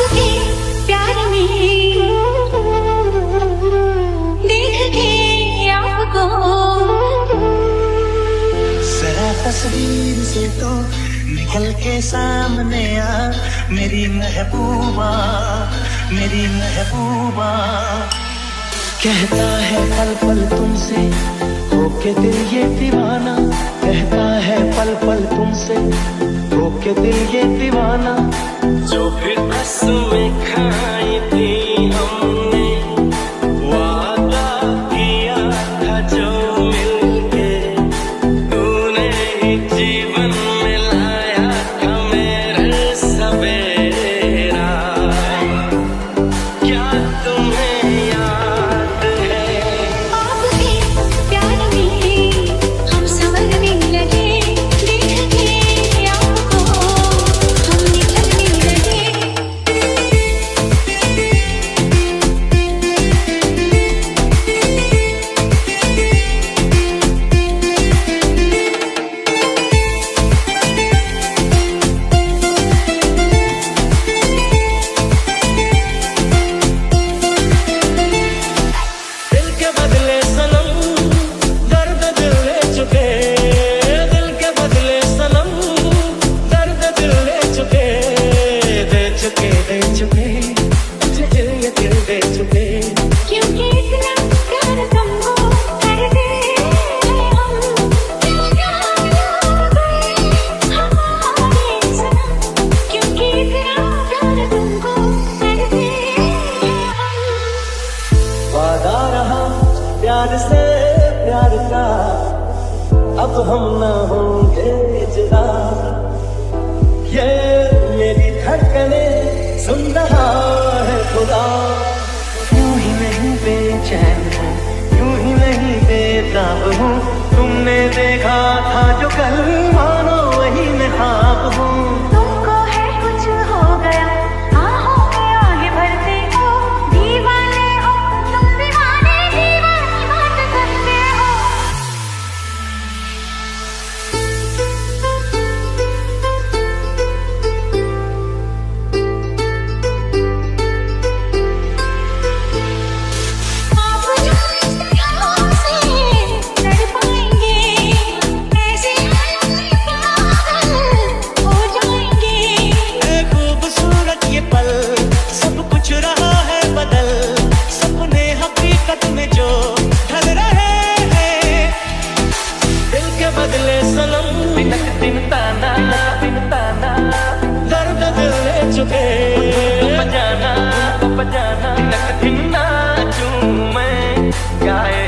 आपके प्यार में देख के आपको जरा तस्वीर से तो निकल के सामने आ, मेरी महबूबा, मेरी महबूबा। कहता है पल पल तुमसे होके दिल ये दीवाना, कहता है पल पल तुमसे होके दिल ये दीवाना। जो फिर कसमें खाई थी हमने, वादा किया था जो मिलके, तूने ही जीवन में लाया था मेरे सवेरा। क्या तुम्हें याद है आपके प्यार में हम संवरने लगे, देख के आपको हम निकलने लगे। दिल के बदले सनम दर्द दिल ले चुके, दिल के बदले सनम दर्द दिल ले चुके, दे चुके, दे चुके, तुझे दिल ये दिल दे चुके। क्योंकि इतना प्यार तुमको करते हम, क्या याद गए हमारे सनम। क्योंकि इतना प्यार तुमको करते हम। वादा रहा प्यार से प्यार का, अब हम न होंगे जुदा। ये मेरी धड़कने सुन रहा है खुदा। यूं ही नहीं बेचैन हूँ, यूं ही नहीं बेताब हूँ, तुमने देखा था जो कल मानो वही मैं ख्वाब हूँ। तुमको है कुछ हो गया, आहों में आगे भरते हो, दीवाने हो तुम, दीवाने दीवानी बात करते हो। आप जो इस तरह से लड़ पाएंगे, ऐसे हालों में पागल हो जाएंगे। है खूबसूरत ये पल, सब कुछ रहा है बदल, सपने हकीकत में जो ढल रहे हैं। दिल के बदले सनम बिनक दिन ताना, दर्द दिल ले चुके, बजाना, बजाना, बिनक दिन नाचूं मैं गाए